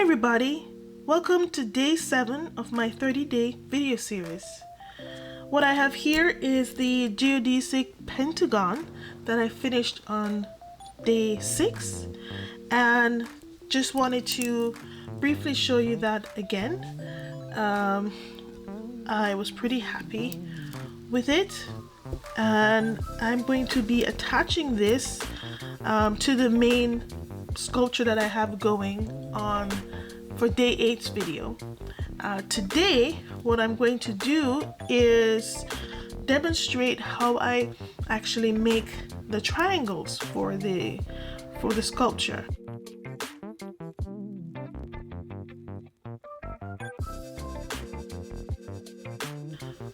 everybody, welcome to day 7 of my 30-day video series. What I have here is the geodesic pentagon that I finished on day 6, and just wanted to briefly show you that again. I was pretty happy with it, and I'm going to be attaching this to the main sculpture that I have going on for day 8's video. Today what I'm going to do is demonstrate how I actually make the triangles for the sculpture.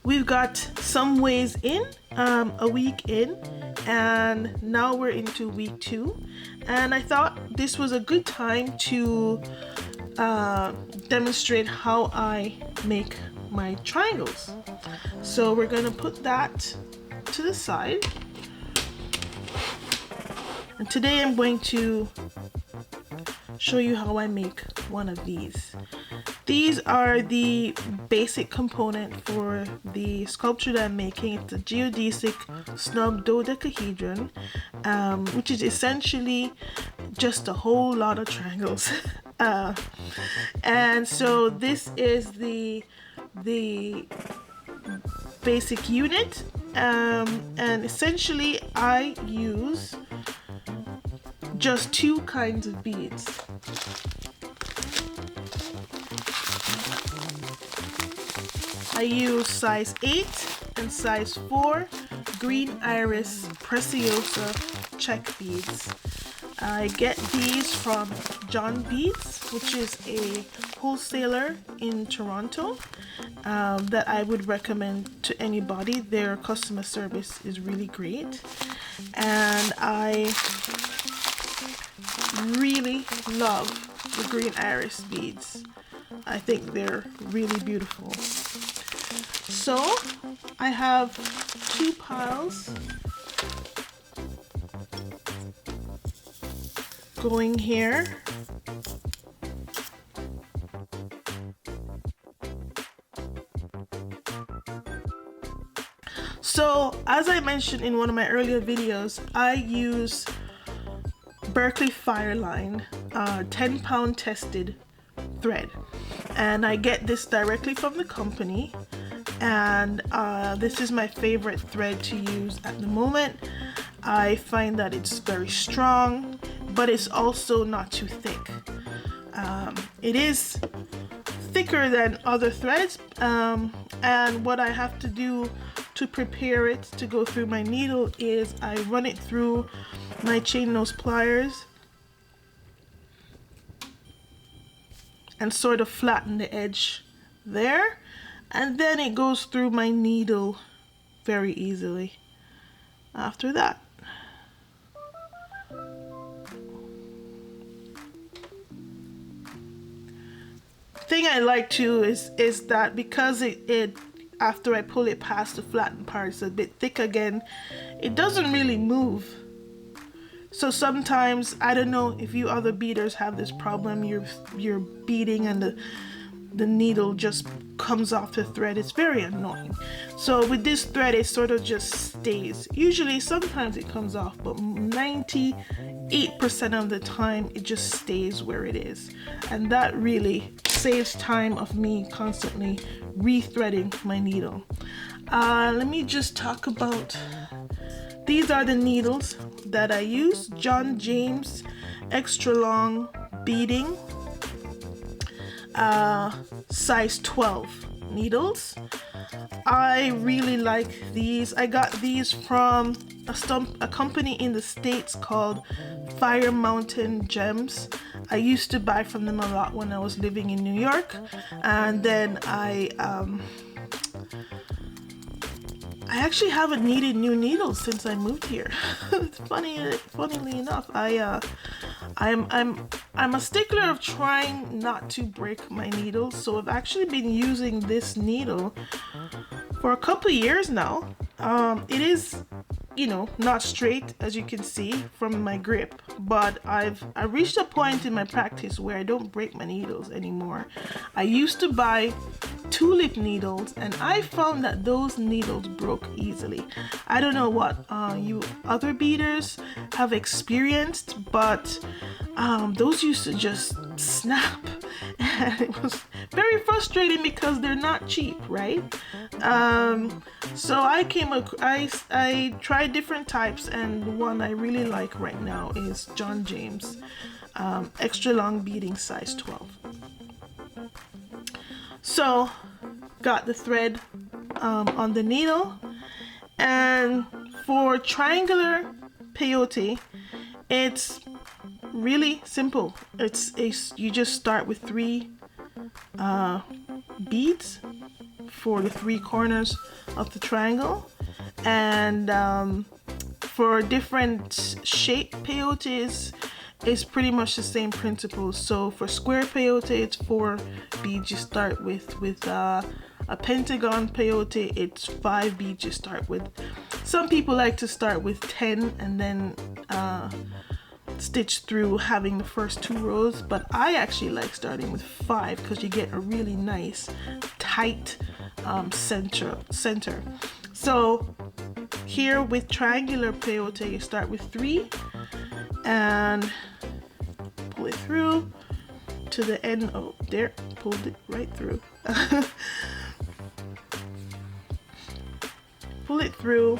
We've got some ways in, a week in, and now we're into week 2, and I thought this was a good time to demonstrate how I make my triangles. So we're going to put that to the side, and today I'm going to show you how I make one of these. These are the basic component for the sculpture that I'm making. It's a geodesic snug dodecahedron, which is essentially just a whole lot of triangles. And so this is the basic unit, and essentially I use just 2 kinds of beads. I use size 8 and size 4 green iris preciosa Czech beads. I get these from John Beads, which is a wholesaler in Toronto that I would recommend to anybody. Their customer service is really great, and I really love the green iris beads. I think they're really beautiful. So I have 2 piles going here. So as I mentioned in one of my earlier videos, I use Berkeley Fireline 10-pound tested thread, and I get this directly from the company, and this is my favorite thread to use at the moment. I find that it's very strong, but it's also not too thick. It is thicker than other threads, and what I have to do to prepare it to go through my needle is I run it through my chain nose pliers and sort of flatten the edge there, and then it goes through my needle very easily after that. Thing I like too is that because it after I pull it past the flattened part, it's a bit thick again, it doesn't really move. So sometimes, I don't know if you other beaders have this problem, you're beading and the needle just comes off the thread. It's very annoying. So with this thread, it sort of just stays. Usually sometimes it comes off, but 98% of the time it just stays where it is, and that really saves time of me constantly rethreading my needle. Let me just talk about, these are the needles that I use. John James extra long beading, size 12 needles. I really like these. I got these from a company in the States called Fire Mountain Gems. I used to buy from them a lot when I was living in New York, and then I actually haven't needed new needles since I moved here. Funnily enough, I'm a stickler of trying not to break my needles, so I've actually been using this needle for a couple of years now. It is you know, not straight, as you can see from my grip, but I reached a point in my practice where I don't break my needles anymore. I used to buy tulip needles, and I found that those needles broke easily. I don't know what you other beaders have experienced, but those used to just snap, and it was very frustrating because they're not cheap, right? So I tried different types, and the one I really like right now is John James extra long beading, size 12. So got the thread on the needle, and for triangular peyote, it's really simple. You just start with 3 beads for the 3 corners of the triangle, and for different shape peyotes, it's pretty much the same principle. So for square peyote, it's 4 beads you start with. With a pentagon peyote, it's 5 beads you start with. Some people like to start with 10 and then stitch through having the first 2 rows, but I actually like starting with 5 because you get a really nice tight center. So here with triangular peyote, you start with 3 and pull it through to the end. Oh, there, pulled it right through. Pull it through.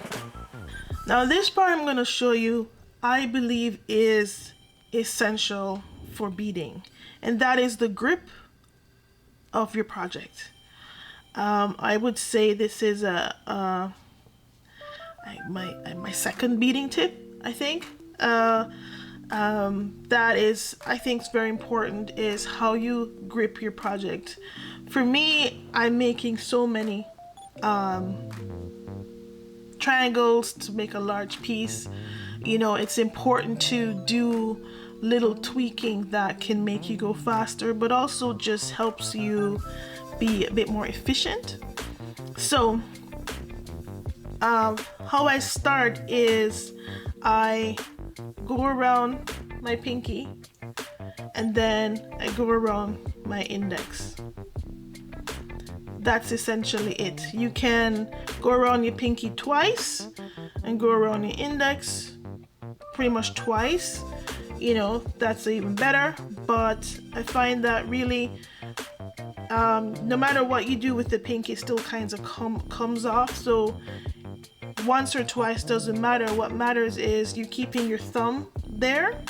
Now this part I'm going to show you, I believe, is essential for beading, and that is the grip of your project. I would say this is my second beading tip, I think. That is, I think, is very important, is how you grip your project. For me, I'm making so many triangles to make a large piece. You know, it's important to do little tweaking that can make you go faster, but also just helps you be a bit more efficient. So how I start is I go around my pinky, and then I go around my index. That's essentially it. You can go around your pinky twice and go around your index pretty much twice. You know, that's even better, but I find that really no matter what you do with the pinky, it still kind of comes off. So once or twice doesn't matter. What matters is you keeping your thumb there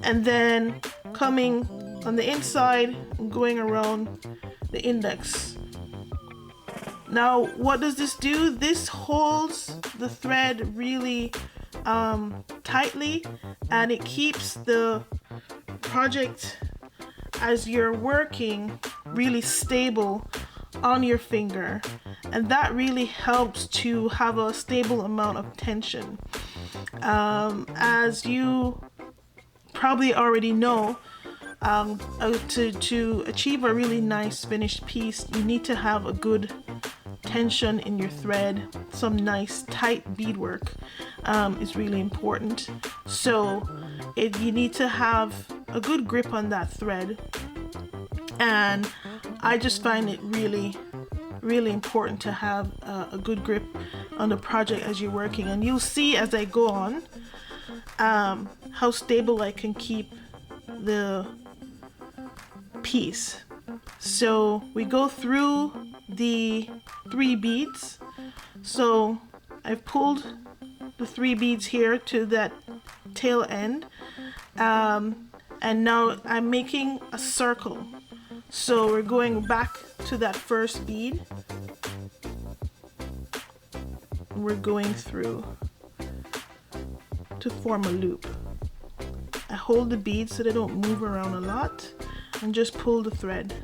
and then coming on the inside and going around the index. Now, what does this do? This holds the thread really tightly, and it keeps the project as you're working really stable on your finger, and that really helps to have a stable amount of tension. As you probably already know, to achieve a really nice finished piece, you need to have a good tension in your thread. Some nice tight beadwork is really important. So you need to have a good grip on that thread, and I just find it really important to have a good grip on the project as you're working. And you'll see as I go on how stable I can keep the piece. So we go through the 3 beads. So I've pulled the 3 beads here to that tail end, and now I'm making a circle. So we're going back to that first bead. We're going through to form a loop. I hold the beads so they don't move around a lot, and just pull the thread.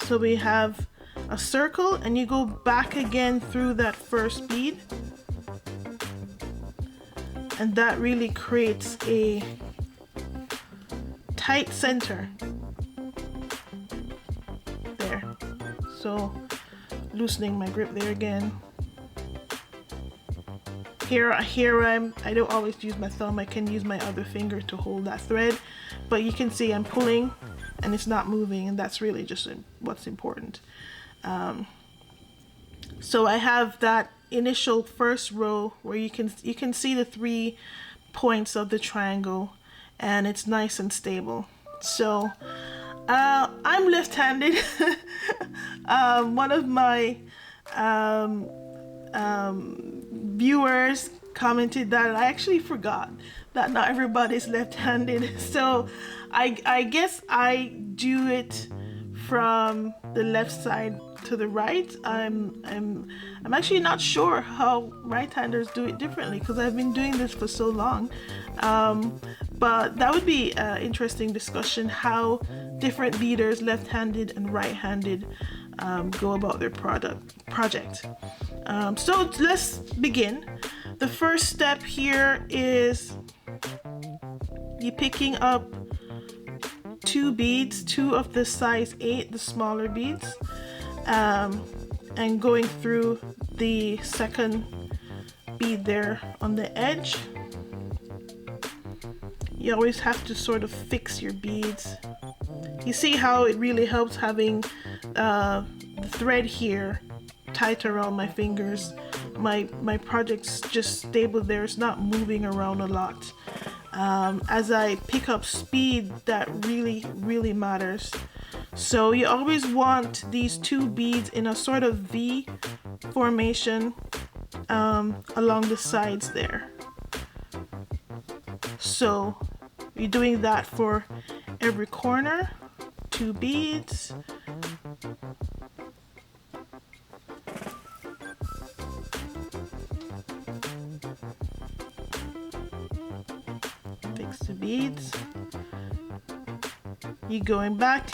So we have a circle, and you go back again through that first bead, and that really creates a tight center there. So loosening my grip there again. Here I don't always use my thumb. I can use my other finger to hold that thread, but you can see I'm pulling and it's not moving, and that's really just what's important. So I have that initial first row where you can see the 3 points of the triangle, and it's nice and stable. So I'm left-handed. One of my viewers commented that I actually forgot that not everybody's left-handed. So I guess I do it from the left side to the right. I'm actually not sure how right-handers do it differently, because I've been doing this for so long. But that would be an interesting discussion, how different beaders, left-handed and right-handed, go about their project. So let's begin. The first step here is you picking up 2 beads, 2 of the size 8, the smaller beads, and going through the second bead there on the edge. You always have to sort of fix your beads. You see how it really helps having the thread here tight around my fingers. My project's just stable there. It's not moving around a lot. As I pick up speed, that really matters. So you always want these 2 beads in a sort of V formation along the sides there. So you're doing that for every corner. 2 beads. Fix the beads. You're going back,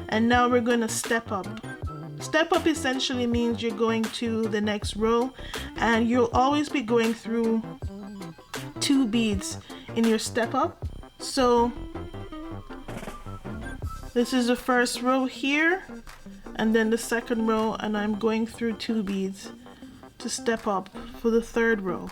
and now we're going to step up. Step up essentially means you're going to the next row, and you'll always be going through 2 beads in your step up. So this is the first row here, and then the second row, and I'm going through 2 beads to step up for the third row.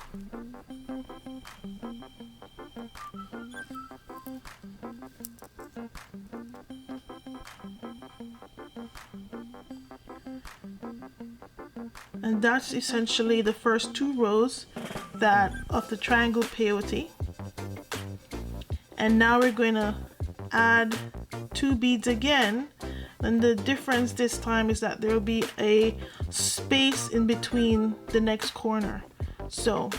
And that's essentially the first 2 rows of the triangle peyote. And now we're going to add 2 beads again, and the difference this time is that there will be a space in between the next corner. So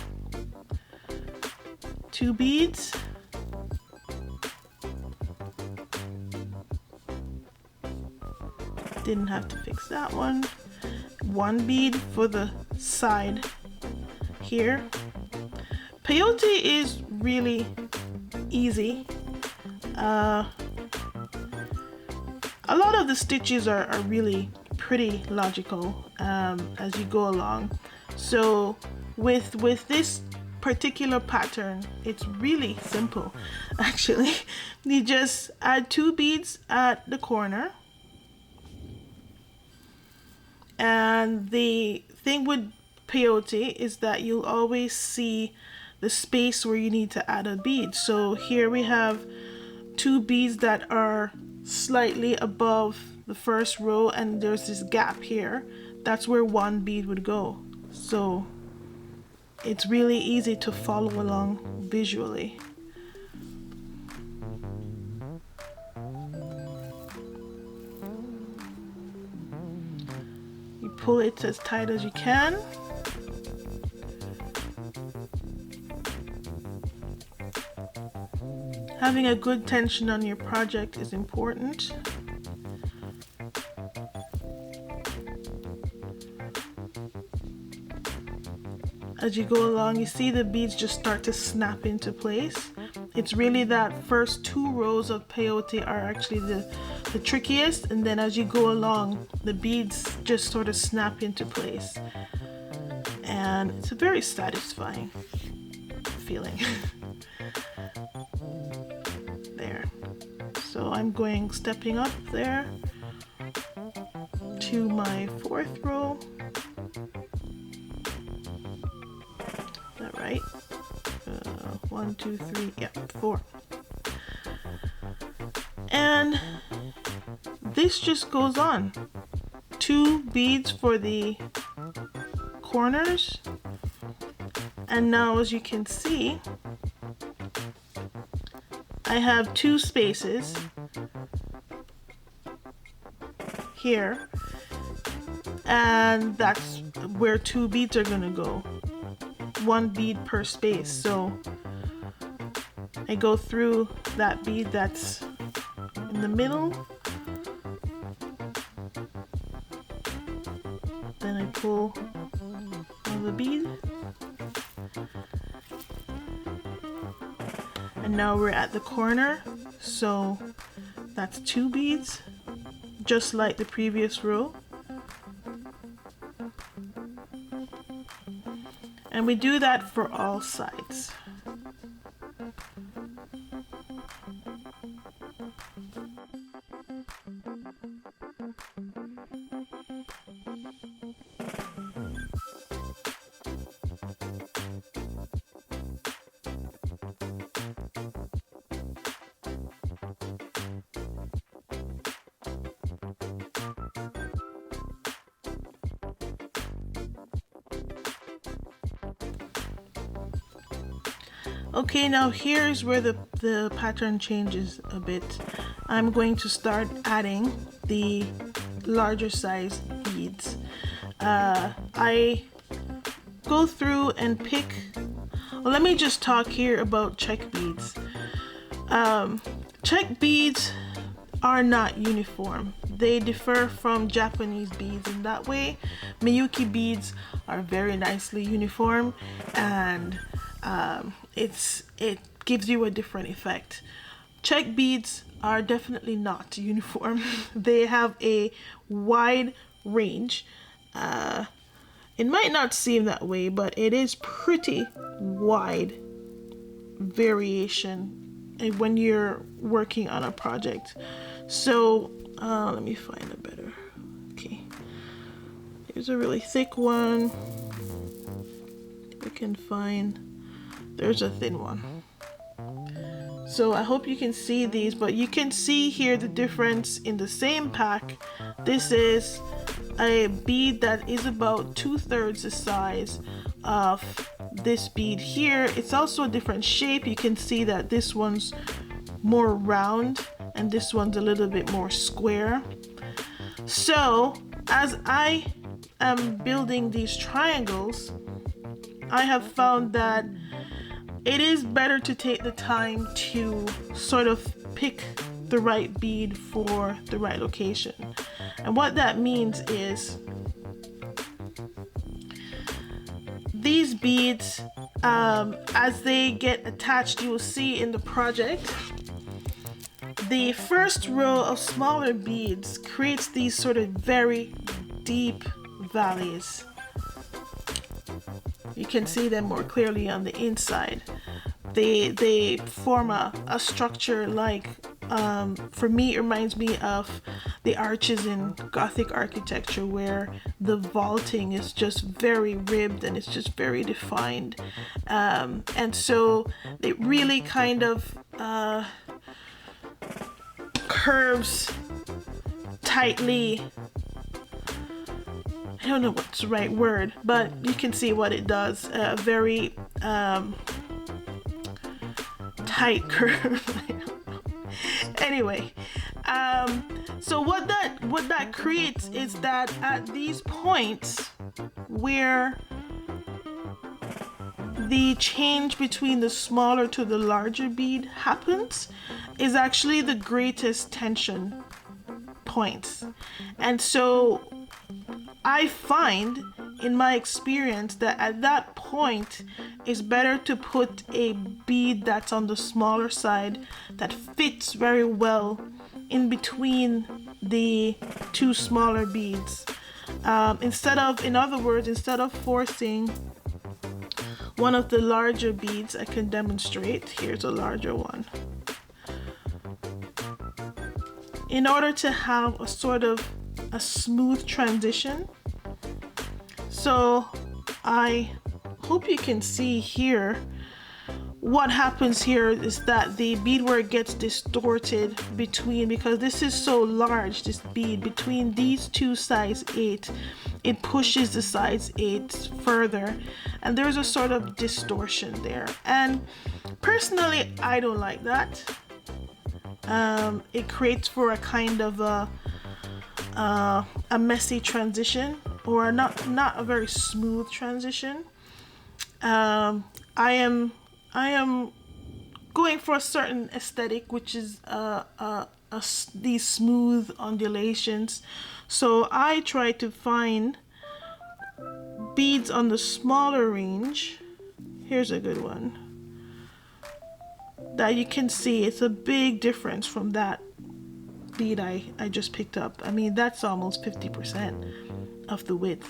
2 beads, didn't have to fix that one. 1 bead for the side here. Peyote is really easy. A lot of the stitches are really pretty logical as you go along. So with this particular pattern, it's really simple actually. You just add 2 beads at the corner. And the thing with peyote is that you'll always see the space where you need to add a bead. So here we have 2 beads that are slightly above the first row, and there's this gap here. That's where 1 bead would go. So it's really easy to follow along visually. You pull it as tight as you can. Having a good tension on your project is important. As you go along, you see the beads just start to snap into place. It's really that first 2 rows of peyote are actually the trickiest, and then as you go along, the beads just sort of snap into place. And it's a very satisfying feeling. There. So I'm stepping up there. to my fourth row. Is that right? 1, 2, 3, yeah, 4. And this just goes on. 2 beads for the corners. And now, as you can see, I have 2 spaces here, and that's where 2 beads are gonna go. 1 bead per space. So I go through that bead that's in the middle, then I pull on the bead, and now we're at the corner, so that's 2 beads, just like the previous row. And we do that for all sides. Okay, now here's where the pattern changes a bit. I'm going to start adding the larger size beads. I go through and pick, well, let me just talk here about Czech beads. Czech beads are not uniform. They differ from Japanese beads in that way. Miyuki beads are very nicely uniform, and it gives you a different effect. Czech beads are definitely not uniform. They have a wide range. It might not seem that way, but it is pretty wide variation when you're working on a project. So let me find a better. Okay, here's a really thick one. We can find. There's a thin one. So I hope you can see these, but you can see here the difference in the same pack. This is a bead that is about 2/3 the size of this bead here. It's also a different shape. You can see that this one's more round and this one's a little bit more square. So as I am building these triangles, I have found that it is better to take the time to sort of pick the right bead for the right location. And what that means is these beads, as they get attached, you will see in the project, the first row of smaller beads creates these sort of very deep valleys. You can see them more clearly on the inside. They form a structure like, for me, it reminds me of the arches in Gothic architecture, where the vaulting is just very ribbed and it's just very defined. And so it really kind of curves tightly. I don't know what's the right word, but you can see what it does. A very tight curve. Anyway, so what that creates is that at these points where the change between the smaller to the larger bead happens is actually the greatest tension points. And so I find in my experience that at that point it's better to put a bead that's on the smaller side that fits very well in between the 2 smaller beads. Instead of forcing one of the larger beads, I can demonstrate. Here's a larger one. In order to have a sort of a smooth transition. So I hope you can see here. What happens here is that the beadwork gets distorted between, because this is so large, this bead, between these two size 8, it pushes the size 8 further, and there's a sort of distortion there. And personally, I don't like that. It creates for a kind of a messy transition, or not a very smooth transition. I am going for a certain aesthetic, which is these smooth undulations. So I try to find beads on the smaller range. Here's a good one that you can see. It's a big difference from that bead I just picked up. I mean, that's almost 50% of the width.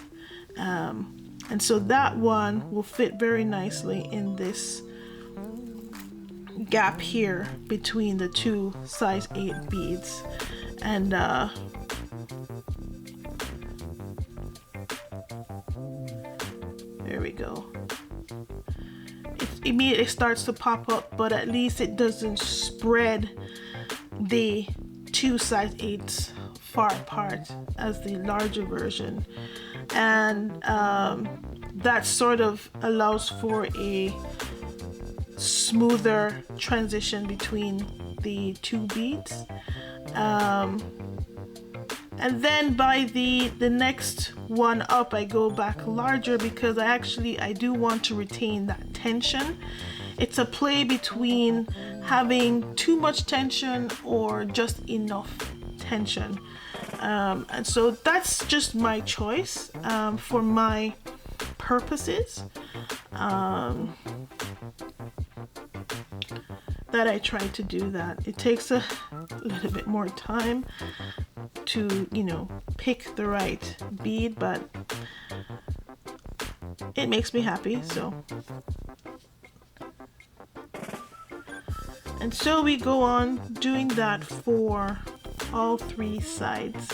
And so that one will fit very nicely in this gap here between the two size 8 beads. And there we go. It immediately starts to pop up, but at least it doesn't spread the two size 8s far apart as the larger version. And that sort of allows for a smoother transition between the two beads. And then by the next one up, I go back larger because I do want to retain that tension. It's a play between having too much tension or just enough tension. And so that's just my choice for my purposes. That I try to do that. It takes a little bit more time to, you know, pick the right bead, but it makes me happy. So, and so we go on doing that for all 3 sides.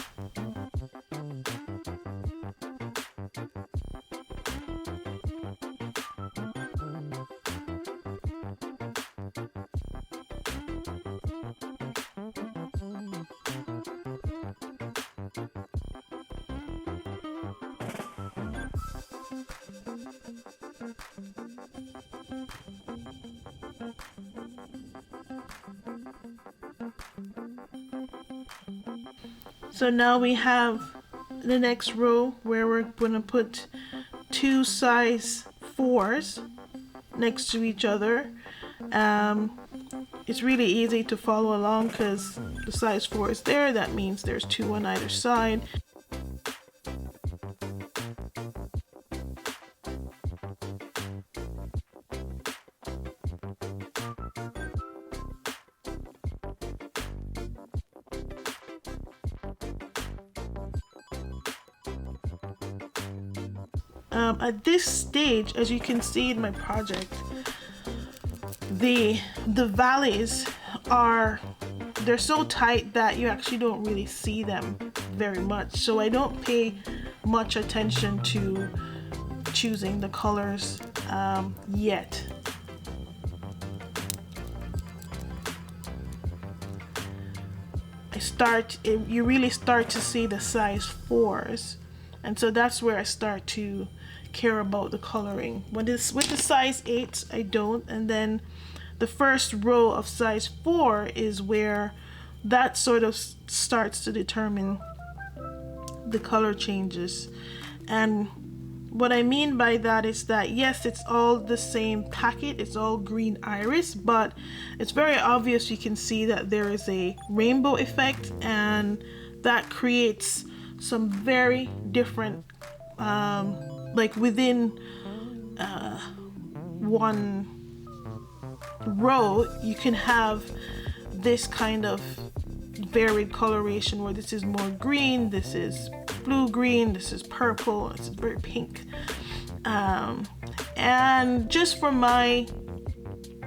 So now we have the next row where we're going to put 2 size 4s next to each other. It's really easy to follow along because the size 4 is there. That means there's 2 on either side. At this stage, as you can see in my project, the valleys they're so tight that you actually don't really see them very much. So I don't pay much attention to choosing the colors yet. You really start to see the size 4s, and so that's where I start to care about the coloring. With the size 8s, I don't, and then the first row of size 4 is where that sort of starts to determine the color changes. And what I mean by that is that yes, it's all the same packet, it's all green iris, but it's very obvious. You can see that there is a rainbow effect, and that creates some very different like within one row you can have this kind of varied coloration where this is more green, this is blue green, this is purple, this is very pink. And just for my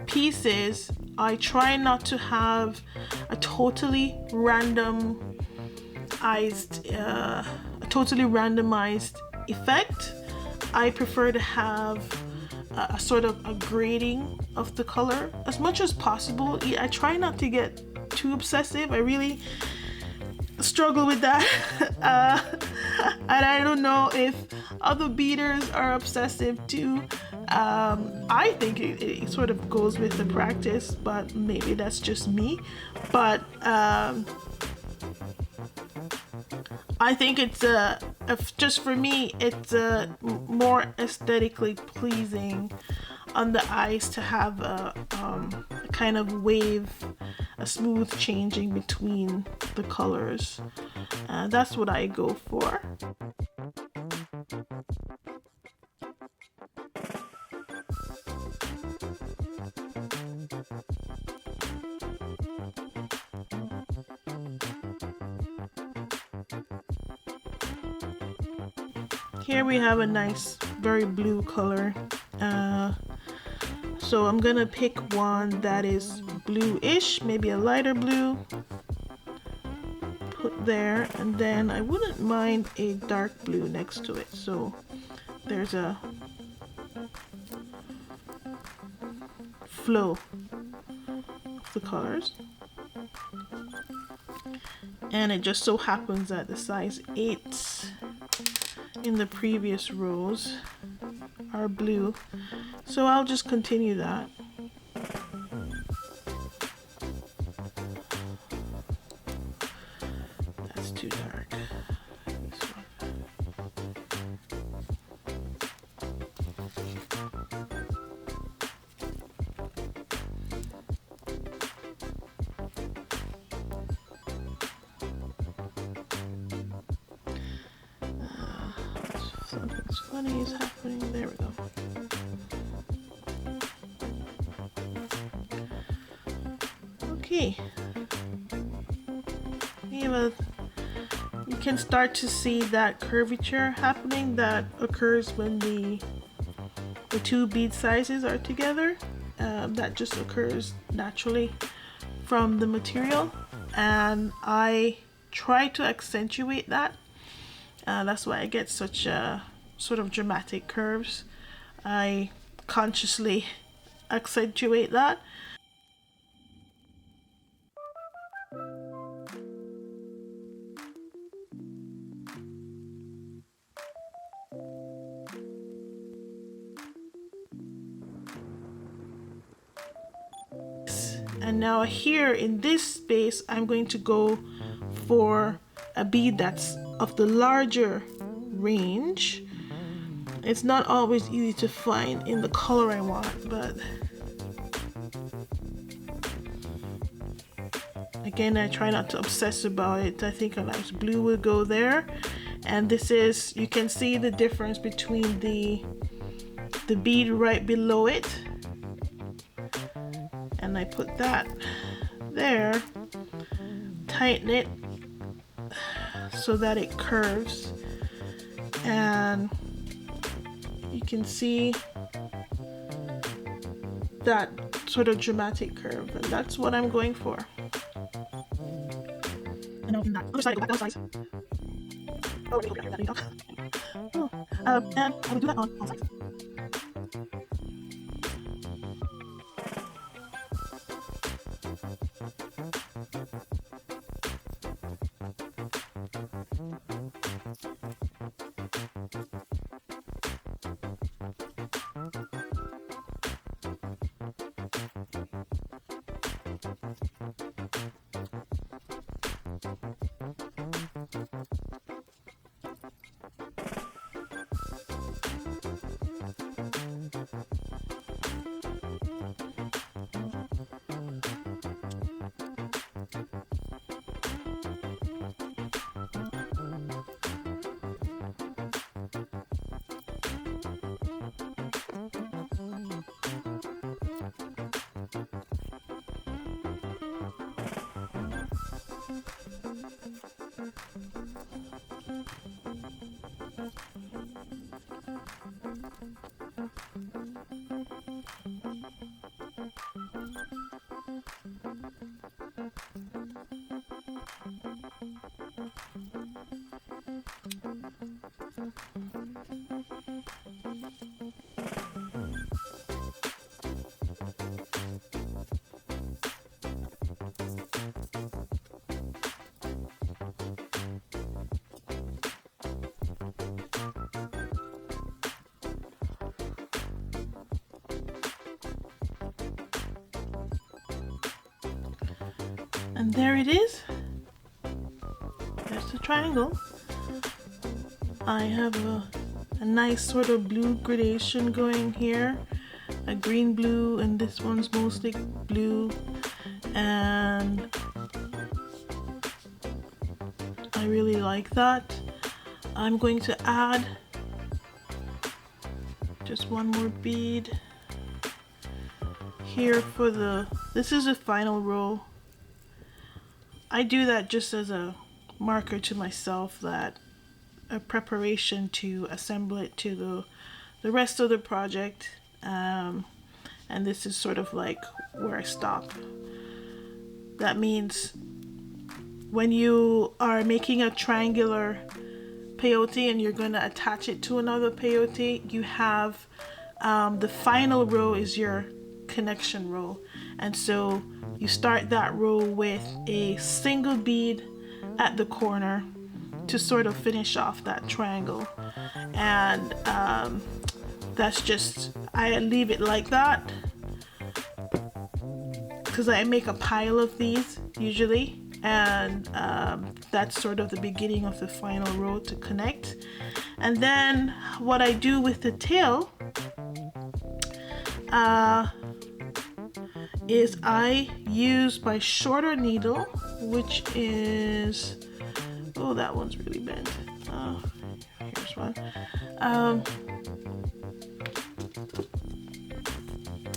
pieces, I try not to have a totally random a totally randomized effect. I prefer to have a sort of a grading of the color as much as possible. I try not to get too obsessive. I really struggle with that. And I don't know if other beaders are obsessive too. I think it sort of goes with the practice, but maybe that's just me. But I think it's just for me, it's more aesthetically pleasing on the eyes to have a kind of wave, a smooth changing between the colors. That's what I go for. Here we have a nice, very blue color. So I'm gonna pick one that is blue-ish, maybe a lighter blue. Put there, and then I wouldn't mind a dark blue next to it. So there's a flow of the colors. And it just so happens that the size 8 in the previous rows are blue, so I'll just continue that. That's too dark. Something's funny is happening. There we go. Okay. You can start to see that curvature happening that occurs when the two bead sizes are together. That just occurs naturally from the material, and I try to accentuate that. That's why I get such sort of dramatic curves. I consciously accentuate that. And now here in this space, I'm going to go for a bead that's of the larger range. It's not always easy to find in the color I want, but again, I try not to obsess about it. I think a nice blue will go there. And this is, you can see the difference between the bead right below it. And I put that there, tighten it so that it curves, and you can see that sort of dramatic curve, and that's what I'm going for. And now in that other side, go back to the side. Oh, let me go back here. And I will do that on all sides. And there it is. There's the triangle. I have a nice sort of blue gradation going here, a green blue, and this one's mostly blue, and I really like that. I'm going to add just one more bead here for this is the final row. I do that just as a marker to myself, that a preparation to assemble it to the rest of the project, and this is sort of like where I stop. That means when you are making a triangular peyote and you're going to attach it to another peyote, you have the final row is your connection row, and so you start that row with a single bead at the corner to sort of finish off that triangle. And that's just, I leave it like that because I make a pile of these usually, and that's sort of the beginning of the final row to connect. And then what I do with the tail is I use my shorter needle, which is, oh, that one's really bent. Here's one.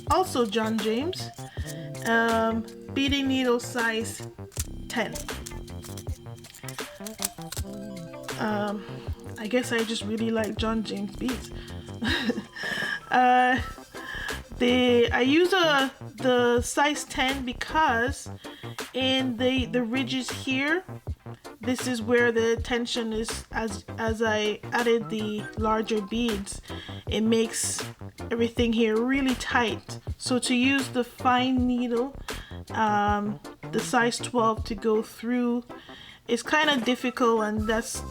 Also John James, beading needle size 10. I guess I just really like John James beads. I use the size 10 because in the ridges here, this is where the tension is. As I added the larger beads, it makes everything here really tight. So to use the fine needle, the size 12 to go through, is kind of difficult, and that's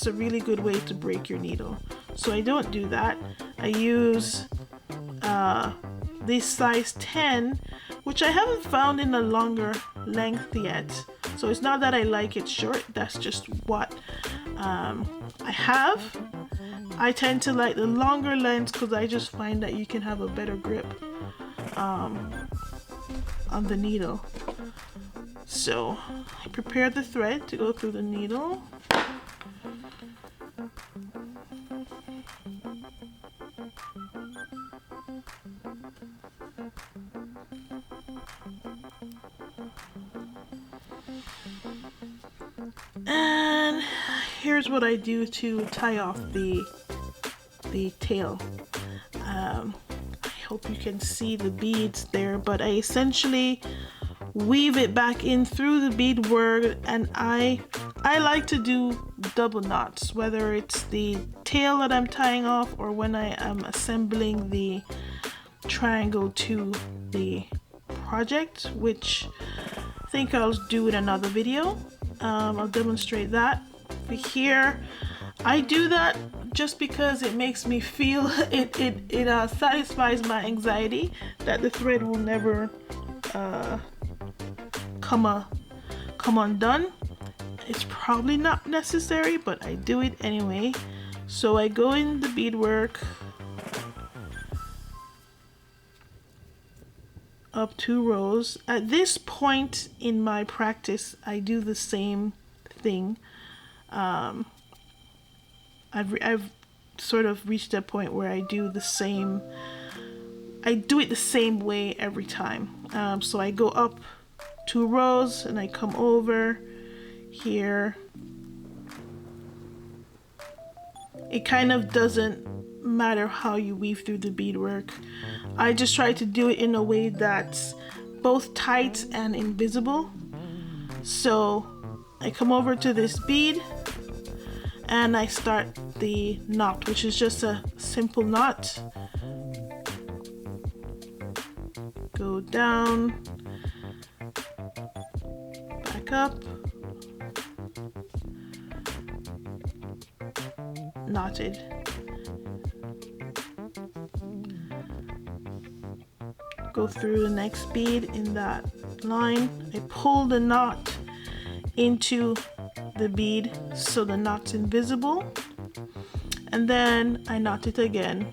a really good way to break your needle. So I don't do that. I use this size 10, which I haven't found in a longer length yet. So it's not that I like it short, that's just what I have. I tend to like the longer lengths because I just find that you can have a better grip on the needle. So I prepare the thread to go through the needle. And here's what I do to tie off the tail. I hope you can see the beads there, but I essentially weave it back in through the beadwork, and I like to do double knots, whether it's the tail that I'm tying off or when I am assembling the triangle to the project, which I think I'll do in another video. I'll demonstrate that. But here I do that just because it makes me feel it satisfies my anxiety that the thread will never come undone. It's probably not necessary, but I do it anyway. So I go in the beadwork up 2 rows. At this point in my practice, I do the same thing. I've sort of reached a point where I do it the same way every time. So I go up 2 rows and I come over here. It kind of doesn't matter how you weave through the beadwork. I just try to do it in a way that's both tight and invisible. So I come over to this bead and I start the knot, which is just a simple knot. Go down, back up, knotted. Go through the next bead in that line, I pull the knot into the bead so the knot's invisible, and then I knot it again.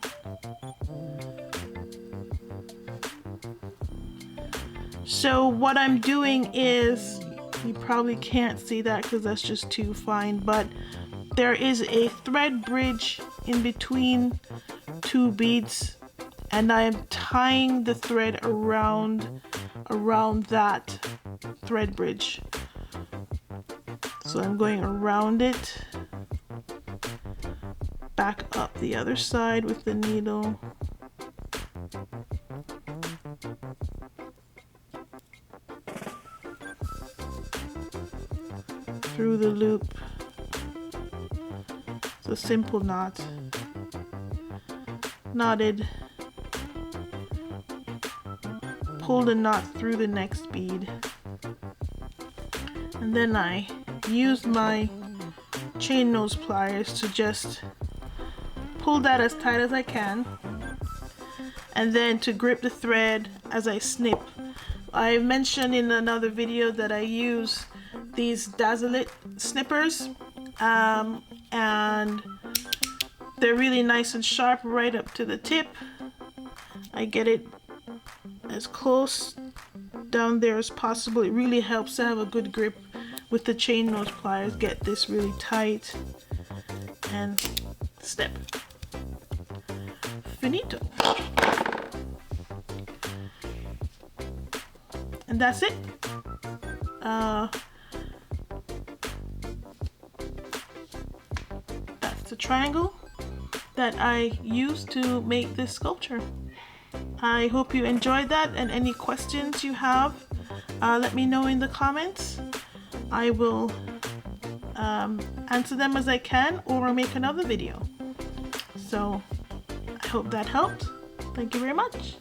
So what I'm doing is, you probably can't see that because that's just too fine, but there is a thread bridge in between two beads, and I am tying the thread around that thread bridge. So I'm going around it, back up the other side with the needle, through the loop. It's a simple knot, knotted, pull the knot through the next bead, and then I use my chain nose pliers to just pull that as tight as I can, and then to grip the thread as I snip. I mentioned in another video that I use these Dazzle It snippers, and they're really nice and sharp right up to the tip. I get it as close down there as possible. It really helps to have a good grip with the chain nose pliers. Get this really tight and snip. Finito. And that's it. That's the triangle that I used to make this sculpture. I hope you enjoyed that, and any questions you have, let me know in the comments. I will answer them as I can or make another video. So I hope that helped. Thank you very much.